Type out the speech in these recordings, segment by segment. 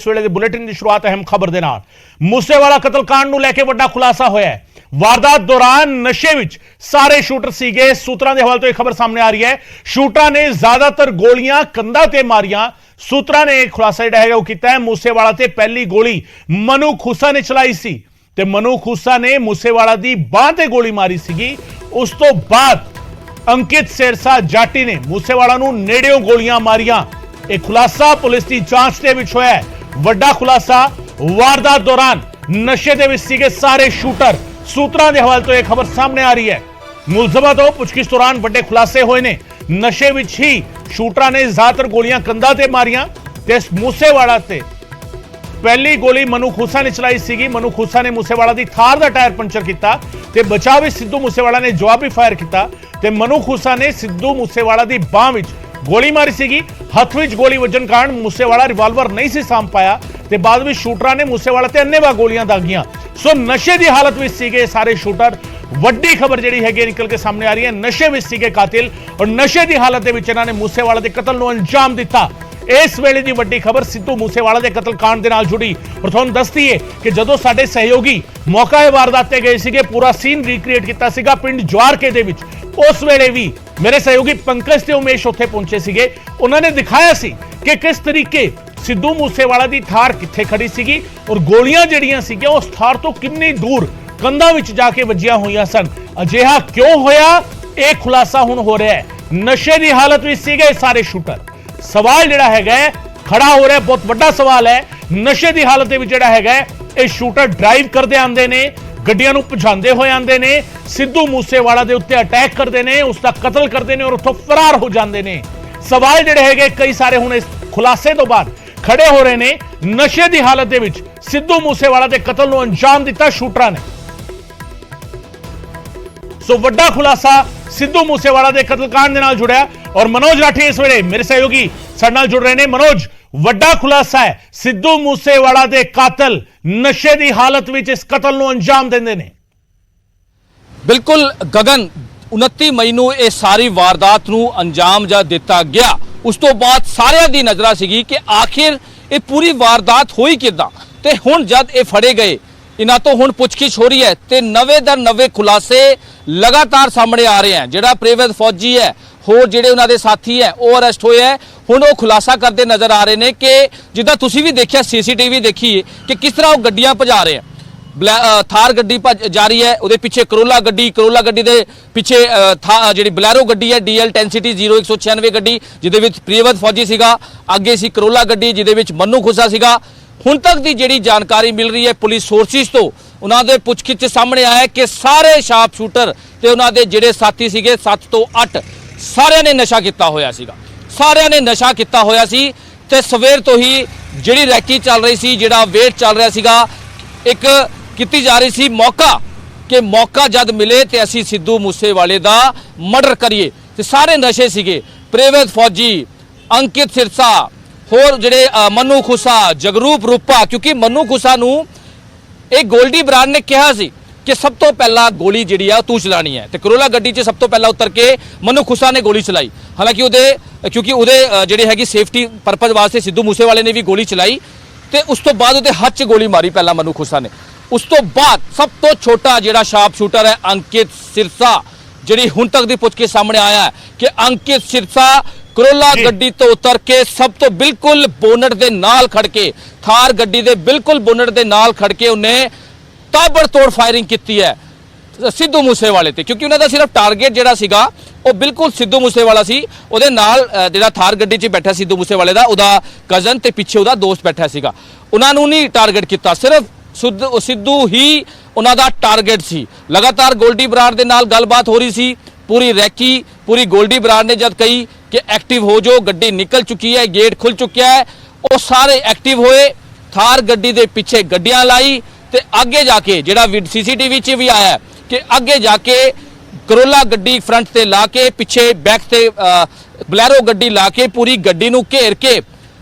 इस वेले बुलेटिन की शुरुआत अहम खबर के नाल मूसेवाला कतलकांड ਨੂੰ ਲੈ ਕੇ ਵੱਡਾ ਖੁਲਾਸਾ ਹੋਇਆ ਹੈ। वारदात दौरान नशे विच सारे शूटर सीगे। सूत्रां दे हवाले तो यह खबर सामने आ रही है, शूटर ने ज्यादातर गोलियां कंधा ते मारियां। सूत्रां ने खुलासा जिहड़ा है वो कीता है, मूसेवाला ते पहली गोली मनु खूसा ने चलाई सी ते मनु खूसा ने मूसेवाला दी बांह ते गोली मारी सीगी। उस तो बाद अंकित सिरसा जाटी ने मूसेवाला नूं नेड़ियों गोलियां मारियां। यह खुलासा पुलिस की जांच दे विच होया है। वड्डा खुलासा, वारदात दौरान नशे दे विच सीगे सारे शूटर। सूत्रां दे हवाले तो यह खबर सामने आ रही है। मुलजमा तो पुछगिछ दौरान बड़े खुलासे होए ने। नशे विच ही शूटरां ने ज्यादातर गोलियां कंधा ते मारियां ते मूसेवाला ते पहली गोली मनु खूसा ने चलाई सीगी। मनु खूसा ने मूसेवाला दी थार दा टायर पंचर किया ते बचाव विच सिद्धू मूसेवाला ने जवाबी फायर किया ते मनु खूसा ने सिद्धू मूसेवाला दी बांह विच गोली मारी सीगी। हथ विच गोली वजन कारण मूसेवाला रिवाल्वर नहीं सी साम पाया ते बाद विच शूटरां ने मूसेवाला ते अन्नेवाह गोलियां दागियां। सो नशे की हालत में सीगे सारे शूटर। वड्डी खबर जिहड़ी है निकल के सामने आ रही है, नशे में सीगे कातिल और नशे की हालत में इन्होंने मूसेवाला के कतल को अंजाम दिता। इस वेले की वड्डी खबर सिद्धू मूसेवाला के कतल कांड के नाल जुड़ी। और तुहानूं दस दईए कि जदों साडे सहयोगी मौका वारदात ते गए सीगे, पूरा सीन रिक्रिएट किया सीगा पिंड ज्वारके दे विच। उस वेले भी मेरे सहयोगी पंकज ते उमेश उत्थे पहुंचे सीगे। उन्होंने दिखाया सी कि किस तरीके सिद्धू मूसेवाला दी थार कित्थे खड़ी सीगी और गोलियां जड़ियां सीगियां उस थार तो कितनी दूर कंधा विच जाके वजियां होईयां सन। अजिहा क्यों होया, यह खुलासा हुण हो रहा है। नशे की हालत में सीगे सारे शूटर। सवाल जिहड़ा हैगा खड़ा हो रहा है, बहुत बड़ा सवाल है। नशे की हालत में जिहड़ा हैगा ये शूटर ड्राइव करते आंदे ने, गड्डियां नूं भजांदे होए आंदे ने, सिद्धू मूसेवाला दे उत्ते अटैक करते हैं, उसका कतल करते हैं और उत्थों फरार हो जाते हैं। सवाल जिहड़े हैगे कई सारे हुण इस खुलासे तो बाद खड़े हो रहे ने। नशे की हालत दे विच सिद्धू मूसेवाला के कतल नूं अंजाम दिता शूटरां ने। सो वड्डा खुलासा सिद्धू मूसेवाला के कतलकांड दे नाल जुड़िया और मनोज राठी इस वेले मेरे सहयोगी साडे नाल जुड़ रहे ने। मनोज, वड्डा खुलासा है, सिद्धू मूसेवाला के कातल नशे की हालत विच इस कतल नूं अंजाम देंदे ने। बिल्कुल गगन, 29 मई नूं यह सारी वारदात नूं अंजाम जा दिता गया। उस तो बाद सारिਆਂ ਦੀ नज़र ਸੀਗੀ कि आखिर ये पूरी वारदात होई किदां ते हुण जद ये फड़े गए, इन्हां तो हुण पुछगिछ हो रही है ते नवे दर नवे खुलासे लगातार सामने आ रहे हैं। जिहड़ा प्रेरित फौजी है, होर जिहड़े उन्हां दे साथी है वो अरेस्ट होए है। हुण वो खुलासा करते नज़र आ रहे हैं कि जिद्दां तुसीं भी देखिया CCTV देखी कि किस तरह वो गड्डियां भजा रहे हैं। थार गड्डी जा रही है, उहदे पिछे करोला गड्डी दे पिछे जिहड़ी बलैरो गड्डी है DL 10 0196 गड्डी जिहदे विच प्रियवत फौजी सीगा, अगे सी करोला गड्डी जिहदे विच मन्नू खुसा सीगा। हुण तक दी जिहड़ी जानकारी मिल रही है पुलिस सोर्सिस तो, उन्हां दे पुछगिछ सामने आया कि सारे शार्प शूटर ते उन्हां दे जिहड़े साथी सीगे 7 तो 8 सारिਆਂ ने नशा किया होया सीगा। सारिਆਂ ने नशा किया होया सी ते सवेर तो ही जिहड़ी रैकी चल रही सी, जिहड़ा वेट चल रहा सीगा, एक की जा रही सी मौका जद मिले तो असी सिद्धू मूसेवाले दा मर्डर करिए। ते सारे नशे सीगे। प्रेरित फौजी, अंकित सिरसा, होर जिहड़े मनु खुसा, जगरूप रूपा, क्योंकि मनु खुसा नूं एक गोल्डी बराड़ ने कहा सी कि सब तो पहला गोली जिहड़ी है तू चलानी है। तो करोला गड्डी 'च सब तो पहला उतर के मनु खुसा ने गोली चलाई। हालांकि क्योंकि उहदे जिहड़ी हैगी सेफ्टी परपज वास्ते सिद्धू मूसेवाले ने भी गोली चलाई ते उस तो बाद उहदे हथ 'च गोली मारी पहला मनु खुसा ने। उस तो बाद सब तो छोटा जिहड़ा शार्प शूटर है अंकित सिरसा, जिहड़ी हुण तक दी पुछगिछ सामने आया है कि अंकित सिरसा करोला गड्डी तो उतर के सब तो बिल्कुल बोनट दे नाल खड़ के, थार गड्डी दे बिल्कुल बोनट दे नाल खड़ के उन्हें ताबड़तोड़ फायरिंग की है सिद्धू मूसेवाले ते। क्योंकि उन्होंने सिर्फ टारगेट जिहड़ा सीगा वो बिल्कुल सिद्धू मूसेवाला सी। उहदे नाल जिहड़ा थार गड्डी 'च बैठा सिद्धू मूसेवाले दा उहदा कजन ते पिछे उहदा दोस्त बैठा सीगा। उन्हां नूं नहीं टारगेट किया, सिर्फ सिद्धू ही उन्हां दा टारगेट सी। लगातार गोल्डी बराड़ दे नाल गलबात हो रही सी। पूरी रैकी पूरी गोल्डी बराड़ ने जब कही कि एक्टिव हो जो, गड्डी निकल चुकी है, गेट खुल चुका है, वो सारे एक्टिव होए। थार गड्डी दे पिछे गड्डियां लाई ते आगे जाके जिहड़ा CCTV च भी आया कि आगे जाके करोला गड्डी फ्रंट ते ला के पिछे बैक ते बलैरो गड्डी ला के पूरी गड्डी नूं घेर के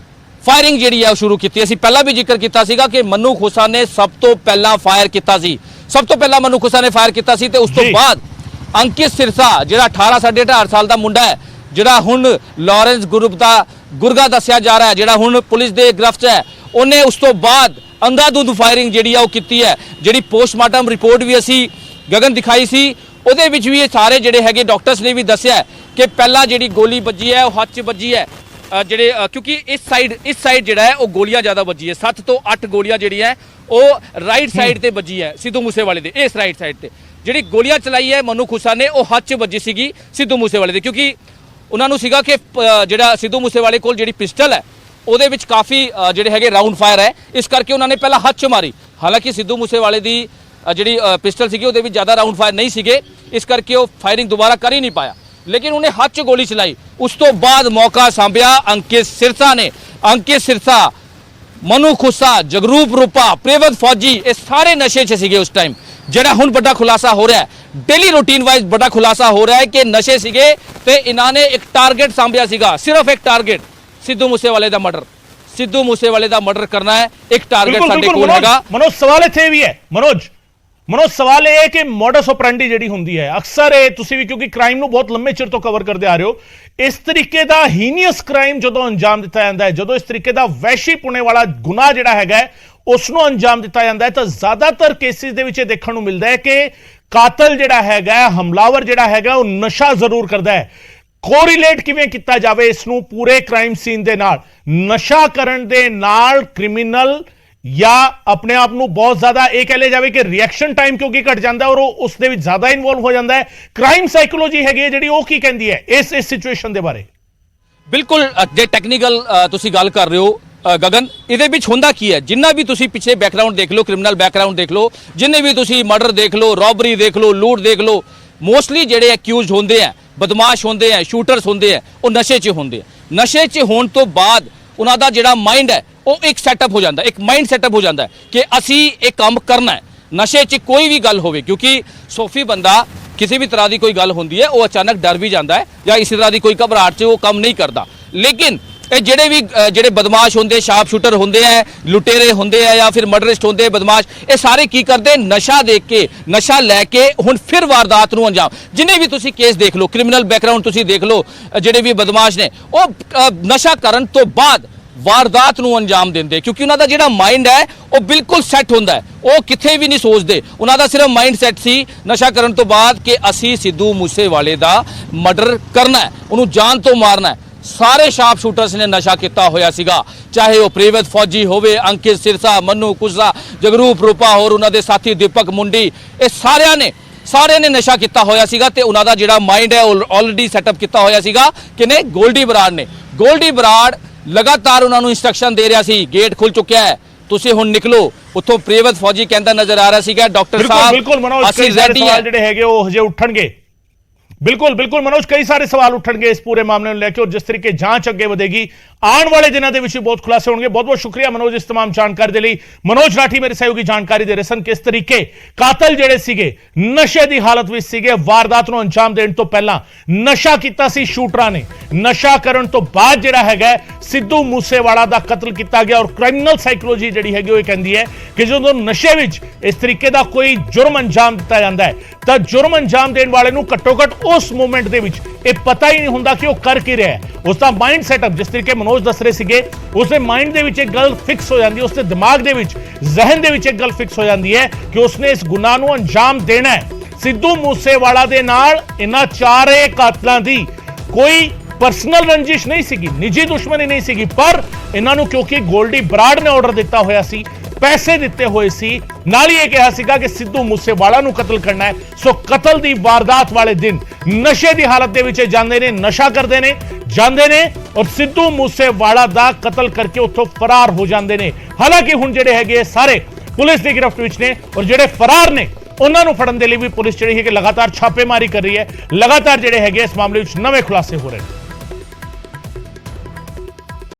फायरिंग जिहड़ी है शुरू की। असीं पहला भी जिक्र किया सीगा कि मनु खुसा ने सब तो पहला फायर किया सी। सब तो पहला मनु खुसा ने फायर किया सी ते उस तो बाद अंकित सिरसा जिहड़ा 18 साढ़े 18 साल का मुंडा है, जिहड़ा हुण लॉरेंस ग्रुप का गुरगा दस्या जा रहा है, जिहड़ा हुण पुलिस दे गिरफ्त है, ਉਹਨੇ ਉਸ ਤੋਂ ਬਾਅਦ ਅੰਧਾਧੁੰਦ ਫਾਇਰਿੰਗ ਜਿਹੜੀ ਆ ਉਹ ਕੀਤੀ ਹੈ। ਜਿਹੜੀ ਪੋਸਟਮਾਰਟਮ ਰਿਪੋਰਟ ਵੀ ਅਸੀਂ ਗਗਨ ਦਿਖਾਈ ਸੀ, ਉਹਦੇ ਵਿੱਚ ਵੀ ਇਹ ਸਾਰੇ ਜਿਹੜੇ ਹੈਗੇ ਡਾਕਟਰਸ ਨੇ ਵੀ ਦੱਸਿਆ ਕਿ ਪਹਿਲਾਂ ਜਿਹੜੀ ਗੋਲੀ ਵੱਜੀ ਹੈ ਉਹ ਹੱਥ 'ਚ ਵੱਜੀ ਹੈ। ਜਿਹੜੇ ਕਿਉਂਕਿ ਇਸ ਸਾਈਡ ਜਿਹੜਾ ਹੈ ਉਹ ਗੋਲੀਆਂ ਜ਼ਿਆਦਾ ਵੱਜੀ ਹੈ। 7 ਤੋਂ 8 ਗੋਲੀਆਂ ਜਿਹੜੀਆਂ ਉਹ ਰਾਈਟ ਸਾਈਡ ਤੇ ਵੱਜੀ ਹੈ ਸਿੱਧੂ ਮੂਸੇਵਾਲੇ ਦੇ। ਇਸ ਰਾਈਟ ਸਾਈਡ ਤੇ ਜਿਹੜੀ ਗੋਲੀਆਂ ਚਲਾਈ ਹੈ ਮਨੂ ਖੁਸਾ ਨੇ ਉਹ ਹੱਥ 'ਚ ਵੱਜੀ ਸੀਗੀ ਸਿੱਧੂ ਮੂਸੇਵਾਲੇ ਦੇ, ਕਿਉਂਕਿ ਉਹਨਾਂ ਨੂੰ ਸੀਗਾ ਕਿ ਜਿਹੜਾ ਸਿੱਧੂ ਮੂਸੇਵਾਲੇ ਕੋਲ ਜਿਹੜੀ ਪਿਸਟਲ ਹੈ ਉਹਦੇ ਵਿੱਚ ਕਾਫੀ ਜਿਹੜੇ ਹੈਗੇ ਰਾਉਂਡ ਫਾਇਰ ਹੈ, ਇਸ ਕਰਕੇ ਉਹਨਾਂ ਨੇ ਪਹਿਲਾਂ ਹੱਥ 'ਚ ਮਾਰੀ। ਹਾਲਾਂਕਿ ਸਿੱਧੂ ਮੂਸੇਵਾਲੇ ਦੀ ਜਿਹੜੀ ਪਿਸਟਲ ਸੀਗੀ ਉਹਦੇ ਵਿੱਚ ਜ਼ਿਆਦਾ ਰਾਉਂਡ ਫਾਇਰ ਨਹੀਂ ਸੀਗੇ, ਇਸ ਕਰਕੇ ਉਹ ਫਾਇਰਿੰਗ ਦੁਬਾਰਾ ਕਰ ਹੀ ਨਹੀਂ ਪਾਇਆ, ਲੇਕਿਨ ਉਹਨੇ ਹੱਥ 'ਚ ਗੋਲੀ ਚਲਾਈ। ਉਸ ਤੋਂ ਬਾਅਦ ਮੌਕਾ ਸਾਂਭਿਆ ਅੰਕਿਤ ਸਿਰਸਾ ਨੇ। ਅੰਕਿਤ ਸਿਰਸਾ, ਮਨੂ ਖੁਸਾ, ਜਗਰੂਪ ਰੂਪਾ, ਪ੍ਰੇਵਤ ਫੌਜੀ, ਇਹ ਸਾਰੇ ਨਸ਼ੇ 'ਚ ਸੀਗੇ ਉਸ ਟਾਈਮ। ਜਿਹੜਾ ਹੁਣ ਵੱਡਾ ਖੁਲਾਸਾ ਹੋ ਰਿਹਾ ਹੈ, ਡੇਲੀ ਰੂਟੀਨ ਵਾਈਜ਼ ਵੱਡਾ ਖੁਲਾਸਾ ਹੋ ਰਿਹਾ ਹੈ ਕਿ ਨਸ਼ੇ ਸੀਗੇ ਤੇ ਇਹਨਾਂ ਨੇ ਇੱਕ ਟਾਰਗੇਟ ਸਾਂਭਿਆ ਸੀਗਾ, ਸਿਰਫ ਇੱਕ ਟਾਰਗੇਟ, ਸਿੱਧੂ ਮੂਸੇਵਾਲੇ ਦਾ ਮਰਡਰ। ਸਿੱਧੂ ਮੂਸੇਵਾਲੇ ਦਾ ਮਰਡਰ ਕਰਨਾ ਹੈ, ਇੱਕ ਟਾਰਗੇਟ ਸਾਡੇ ਕੋਲ ਹੈਗਾ। ਮਨੋਜ ਸਵਾਲ ਇੱਥੇ ਵੀ ਹੈ, ਮਨੋਜ ਸਵਾਲ ਇਹ ਹੈ ਕਿ ਮੋਡਸ ਆਪਰੈਂਡੀ ਜਿਹੜੀ ਹੁੰਦੀ ਹੈ ਅਕਸਰ ਇਹ ਤੁਸੀਂ ਵੀ ਕਿਉਂਕਿ ਕ੍ਰਾਈਮ ਨੂੰ ਬਹੁਤ ਲੰਮੇ ਚਿਰ ਤੋਂ ਕਵਰ ਕਰਦੇ ਆ ਰਹੇ ਹੋ, ਇਸ ਤਰੀਕੇ ਦਾ ਹੀਨੀਅਸ ਕ੍ਰਾਈਮ ਜਦੋਂ ਅੰਜਾਮ ਦਿੱਤਾ ਜਾਂਦਾ ਹੈ, ਜਦੋਂ ਇਸ ਤਰੀਕੇ ਦਾ ਵਹਿਸ਼ੀ ਪੁਣੇ ਵਾਲਾ ਗੁਨਾਹ ਜਿਹੜਾ ਹੈਗਾ ਉਸ ਨੂੰ ਅੰਜਾਮ ਦਿੱਤਾ ਜਾਂਦਾ ਹੈ, ਤਾਂ ਜ਼ਿਆਦਾਤਰ ਕੇਸਿਸ ਦੇ ਵਿੱਚ ਇਹ ਦੇਖਣ ਨੂੰ ਮਿਲਦਾ ਹੈ ਕਿ ਕਾਤਲ ਜਿਹੜਾ ਹੈਗਾ, ਹਮਲਾਵਰ ਜਿਹੜਾ ਹੈਗਾ ਉਹ ਨਸ਼ਾ ਜ਼ਰੂਰ ਕਰਦਾ ਹੈ। ਕੋਰਿਲੇਟ ਕਿਵੇਂ ਕੀਤਾ ਜਾਵੇ ਇਸ ਨੂੰ ਪੂਰੇ ਕ੍ਰਾਈਮ ਸੀਨ ਦੇ ਨਾਲ? ਨਸ਼ਾ ਕਰਨ ਦੇ ਨਾਲ ਕ੍ਰਿਮੀਨਲ ਜਾਂ ਆਪਣੇ ਆਪ ਨੂੰ ਬਹੁਤ ਜ਼ਿਆਦਾ ਇਹ ਕਹਿ ਲਿਆ ਜਾਵੇ ਕਿ ਰਿਐਕਸ਼ਨ ਟਾਈਮ ਕਿਉਂਕਿ ਘਟ ਜਾਂਦਾ ਔਰ ਉਹ ਉਸ ਦੇ ਵਿੱਚ ਜ਼ਿਆਦਾ ਇਨਵੋਲਵ ਹੋ ਜਾਂਦਾ ਹੈ। ਕ੍ਰਾਈਮ ਸਾਈਕੋਲੋਜੀ ਹੈਗੀ ਹੈ ਜਿਹੜੀ ਉਹ ਕੀ ਕਹਿੰਦੀ ਹੈ ਇਸ ਸਿਚੁਏਸ਼ਨ ਦੇ ਬਾਰੇ? ਬਿਲਕੁਲ, ਜੇ ਟੈਕਨੀਕਲ ਤੁਸੀਂ ਗੱਲ ਕਰ ਰਹੇ ਹੋ ਗਗਨ, ਇਹਦੇ ਵਿੱਚ ਹੁੰਦਾ ਕੀ ਹੈ, ਜਿੰਨਾ ਵੀ ਤੁਸੀਂ ਪਿੱਛੇ ਬੈਕਗ੍ਰਾਉਂਡ ਦੇਖ ਲਓ, ਕ੍ਰਿਮੀਨਲ ਬੈਕਗ੍ਰਾਉਂਡ ਦੇਖ ਲਓ, ਜਿੰਨੇ ਵੀ ਤੁਸੀਂ ਮਰਡਰ ਦੇਖ ਲਓ, ਰੌਬਰੀ ਦੇਖ ਲਓ, ਲੂਟ ਦੇਖ ਲਓ, ਮੋਸਟਲੀ ਜਿਹੜੇ ਅਕਿਊਜ਼ਡ ਹੁੰਦੇ ਆ, ਬਦਮਾਸ਼ ਹੁੰਦੇ ਆ, ਸ਼ੂਟਰਸ ਹੁੰਦੇ ਆ, ਉਹ ਨਸ਼ੇ 'ਚ ਹੁੰਦੇ ਆ। ਨਸ਼ੇ 'ਚ ਹੋਣ ਤੋਂ ਬਾਅਦ ਉਹਨਾਂ ਦਾ ਜਿਹੜਾ ਮਾਈਂਡ ਹੈ ਉਹ ਇੱਕ ਸੈਟਅਪ ਹੋ ਜਾਂਦਾ, ਇੱਕ ਮਾਈਂਡ ਸੈਟਅਪ ਹੋ ਜਾਂਦਾ ਕਿ ਅਸੀਂ ਇਹ ਕੰਮ ਕਰਨਾ ਹੈ। ਨਸ਼ੇ 'ਚ ਕੋਈ ਵੀ ਗੱਲ ਹੋਵੇ, ਕਿਉਂਕਿ ਸੋਫੀ ਬੰਦਾ ਕਿਸੇ ਵੀ ਤਰ੍ਹਾਂ ਦੀ ਕੋਈ ਗੱਲ ਹੁੰਦੀ ਹੈ ਉਹ ਅਚਾਨਕ ਡਰ ਵੀ ਜਾਂਦਾ ਹੈ ਜਾਂ ਇਸੇ ਤਰ੍ਹਾਂ ਦੀ ਕੋਈ ਘਬਰਾਹਟ 'ਚ ਉਹ ਕੰਮ ਨਹੀਂ ਕਰਦਾ। ਲੇਕਿਨ ਇਹ ਜਿਹੜੇ ਬਦਮਾਸ਼ ਹੁੰਦੇ, ਸ਼ਾਰਪ ਸ਼ੂਟਰ ਹੁੰਦੇ ਆ, ਲੁਟੇਰੇ ਹੁੰਦੇ ਆ ਜਾਂ ਫਿਰ ਮਰਡਰਿਸਟ ਹੁੰਦੇ ਬਦਮਾਸ਼, ਇਹ ਸਾਰੇ ਕੀ ਕਰਦੇ, ਨਸ਼ਾ ਦੇਖ ਕੇ, ਨਸ਼ਾ ਲੈ ਕੇ ਹੁਣ ਫਿਰ ਵਾਰਦਾਤ ਨੂੰ ਅੰਜਾਮ। ਜਿੰਨੇ ਵੀ ਤੁਸੀਂ ਕੇਸ ਦੇਖ ਲਓ, ਕ੍ਰਿਮੀਨਲ ਬੈਕਗ੍ਰਾਉਂਡ ਤੁਸੀਂ ਦੇਖ ਲਓ, ਜਿਹੜੇ ਵੀ ਬਦਮਾਸ਼ ਨੇ ਉਹ ਨਸ਼ਾ ਕਰਨ ਤੋਂ ਬਾਅਦ ਵਾਰਦਾਤ ਨੂੰ ਅੰਜਾਮ ਦਿੰਦੇ, ਕਿਉਂਕਿ ਉਹਨਾਂ ਦਾ ਜਿਹੜਾ ਮਾਈਂਡ ਹੈ ਉਹ ਬਿਲਕੁਲ ਸੈੱਟ ਹੁੰਦਾ ਹੈ, ਉਹ ਕਿੱਥੇ ਵੀ ਨਹੀਂ ਸੋਚਦੇ। ਉਹਨਾਂ ਦਾ ਸਿਰਫ ਮਾਈਂਡ ਸੈੱਟ ਸੀ ਨਸ਼ਾ ਕਰਨ ਤੋਂ ਬਾਅਦ ਕਿ ਅਸੀਂ ਸਿੱਧੂ ਮੂਸੇਵਾਲੇ ਦਾ ਮਰਡਰ ਕਰਨਾ ਹੈ, ਉਹਨੂੰ ਜਾਨ ਤੋਂ ਮਾਰਨਾ ਹੈ। ਸਾਰੇ ਸ਼ਾਰਪ ਸ਼ੂਟਰਸ ਨੇ ਨਸ਼ਾ ਕੀਤਾ ਹੋਇਆ ਸੀਗਾ, ਚਾਹੇ ਉਹ ਪ੍ਰੇਵਤ ਫੌਜੀ ਹੋਵੇ, ਅੰਕਿਤ ਸਿਰਸਾ, ਮਨੂ ਖੁਸਾ, ਜਗਰੂਪ ਰੂਪਾ ਹੋਰ ਉਹਨਾਂ ਦੇ ਸਾਥੀ ਦੀਪਕ ਮੁੰਡੀ, ਇਹ ਸਾਰਿਆਂ ਨੇ ਨਸ਼ਾ ਕੀਤਾ ਹੋਇਆ ਸੀਗਾ ਤੇ ਉਹਨਾਂ ਦਾ ਜਿਹੜਾ ਮਾਈਂਡ ਹੈ ਉਹ ਆਲਰੇਡੀ ਸੈਟਅਪ ਕੀਤਾ ਹੋਇਆ ਸੀਗਾ। ਕਿਨੇ? ਗੋਲਡੀ ਬਰਾੜ ਨੇ। ਗੋਲਡੀ ਬਰਾੜ ਲਗਾਤਾਰ ਉਹਨਾਂ ਨੂੰ ਇੰਸਟਰਕਸ਼ਨ ਦੇ ਰਿਹਾ ਸੀ, ਗੇਟ ਖੁੱਲ ਚੁੱਕਿਆ ਹੈ, ਤੁਸੀਂ ਹੁਣ ਨਿਕਲੋ। ਉੱਥੋਂ ਪ੍ਰੇਵਤ ਫੌਜੀ ਕਹਿੰਦਾ ਨਜ਼ਰ ਆ ਰਿਹਾ ਸੀਗਾ, ਡਾਕਟਰ ਸਾਹਿਬ ਬਿਲਕੁਲ ਮਨੋਜ, ਅਸੀਂ ਰੈਡੀ ਹਾਂ। ਜਿਹੜੇ ਹੈਗੇ ਉਹ ਹਜੇ ਉੱਠਣਗੇ। ਬਿਲਕੁਲ ਮਨੋਜ, ਕਈ ਸਾਰੇ ਸਵਾਲ ਉੱਠਣਗੇ ਇਸ ਪੂਰੇ ਮਾਮਲੇ ਨੂੰ ਲੈ ਕੇ ਔਰ ਜਿਸ ਤਰੀਕੇ ਜਾਂਚ ਅੱਗੇ ਵਧੇਗੀ ਆਉਣ ਵਾਲੇ ਦਿਨਾਂ ਦੇ ਵਿੱਚ ਵੀ ਬਹੁਤ ਖੁਲਾਸੇ ਹੋਣਗੇ। ਬਹੁਤ ਬਹੁਤ ਸ਼ੁਕਰੀਆ ਮਨੋਜ ਇਸ तमाम ਜਾਣਕਾਰੀ ਦੇ ਲਈ। ਮਨੋਜ ਰਾਠੀ ਮੇਰੇ ਸਹਿਯੋਗੀ ਜਾਣਕਾਰੀ ਦੇ ਰਹੇ ਸਨ ਕਿਸ ਤਰੀਕੇ ਕਾਤਲ ਜਿਹੜੇ ਸੀਗੇ ਨਸ਼ੇ ਦੀ ਹਾਲਤ ਵਿੱਚ ਸੀਗੇ। ਵਾਰਦਾਤ ਨੂੰ ਅੰਜਾਮ ਦੇਣ ਤੋਂ ਪਹਿਲਾਂ ਨਸ਼ਾ ਕੀਤਾ ਸੀ ਸ਼ੂਟਰਾਂ ਨੇ, ਨਸ਼ਾ ਕਰਨ ਤੋਂ ਬਾਅਦ ਜਿਹੜਾ ਹੈਗਾ ਸਿੱਧੂ ਮੂਸੇਵਾਲਾ ਦਾ ਕਤਲ ਕੀਤਾ ਗਿਆ। ਔਰ ਕ੍ਰਿਮੀਨਲ ਸਾਈਕੋਲੋਜੀ ਜਿਹੜੀ ਹੈਗੀ ਉਹ ਕਹਿੰਦੀ ਹੈ ਕਿ ਜਦੋਂ ਨਸ਼ੇ ਵਿੱਚ ਇਸ ਤਰੀਕੇ ਦਾ ਕੋਈ ਜੁਰਮ ਅੰਜਾਮ ਦਿੱਤਾ ਜਾਂਦਾ ਹੈ ਤਾਂ ਜੁਰਮ ਅੰਜਾਮ ਦੇਣ ਵਾਲੇ ਨੂੰ ਘੱਟੋ ਘੱਟ ਉਸ ਮੂਮੈਂਟ ਦੇ ਵਿੱਚ ਇਹ ਪਤਾ ਹੀ ਨਹੀਂ ਹੁੰਦਾ ਕਿ ਉਹ ਕਰ ਕੀ ਰਿਹਾ ਹੈ। ਉਸ ਦਾ ਮਾਈਂਡ ਸੈਟਅਪ ਜਿਸ ਤਰੀਕੇ ਮਨੋਜ ਦੱਸ ਰਹੇ ਸੀਗੇ, ਉਸਦੇ ਮਾਈਂਡ ਦੇ ਵਿੱਚ ਇੱਕ ਗੱਲ ਫਿਕਸ ਹੋ ਜਾਂਦੀ ਹੈ, ਉਸਦੇ ਦਿਮਾਗ ਦੇ ਵਿੱਚ, ਜ਼ਹਿਨ ਦੇ ਵਿੱਚ ਇੱਕ ਗੱਲ ਫਿਕਸ ਹੋ ਜਾਂਦੀ ਹੈ ਕਿ ਉਸਨੇ ਇਸ ਗੁਨਾਹ ਨੂੰ ਅੰਜਾਮ ਦੇਣਾ ਹੈ। ਸਿੱਧੂ ਮੂਸੇਵਾਲਾ ਦੇ ਨਾਲ ਇਹਨਾਂ ਚਾਰੇ ਕਾਤਲਾਂ ਦੀ ਕੋਈ ਪਰਸਨਲ ਰੰਜਿਸ਼ ਨਹੀਂ ਸੀਗੀ, ਨਿੱਜੀ ਦੁਸ਼ਮਣੀ ਨਹੀਂ ਸੀਗੀ, ਪਰ ਇਹਨਾਂ ਨੂੰ ਕਿਉਂਕਿ ਗੋਲਡੀ ਬਰਾੜ ਨੇ ਆਰਡਰ ਦਿੱਤਾ ਹੋਇਆ ਸੀ, ਪੈਸੇ ਦਿੱਤੇ ਹੋਏ ਸੀ, ਨਾਲ ਹੀ ਇਹ ਕਿਹਾ ਸੀਗਾ ਕਿ ਸਿੱਧੂ ਮੂਸੇਵਾਲਾ ਨੂੰ ਕਤਲ ਕਰਨਾ ਹੈ। ਸੋ ਕਤਲ ਦੀ ਵਾਰਦਾਤ ਵਾਲੇ ਦਿਨ ਨਸ਼ੇ ਦੀ ਹਾਲਤ ਦੇ ਵਿੱਚ ਜਾਂਦੇ ਨੇ, ਨਸ਼ਾ ਕਰਦੇ ਨੇ, ਜਾਂਦੇ ਨੇ ਔਰ ਸਿੱਧੂ ਮੂਸੇਵਾਲਾ ਦਾ ਕਤਲ ਕਰਕੇ ਉੱਥੋਂ ਫਰਾਰ ਹੋ ਜਾਂਦੇ ਨੇ। ਹਾਲਾਂਕਿ ਹੁਣ ਜਿਹੜੇ ਹੈਗੇ ਸਾਰੇ ਪੁਲਿਸ ਦੀ ਗਿਰਫਤ ਵਿੱਚ ਨੇ ਔਰ ਜਿਹੜੇ ਫਰਾਰ ਨੇ ਉਹਨਾਂ ਨੂੰ ਫੜਨ ਦੇ ਲਈ ਵੀ ਪੁਲਿਸ ਜਿਹੜੀ ਹੈ ਕਿ ਲਗਾਤਾਰ ਛਾਪੇਮਾਰੀ ਕਰ ਰਹੀ ਹੈ। ਲਗਾਤਾਰ ਜਿਹੜੇ ਹੈਗੇ ਇਸ ਮਾਮਲੇ ਵਿੱਚ ਨਵੇਂ ਖੁਲਾਸੇ ਹੋ ਰਹੇ ਨੇ।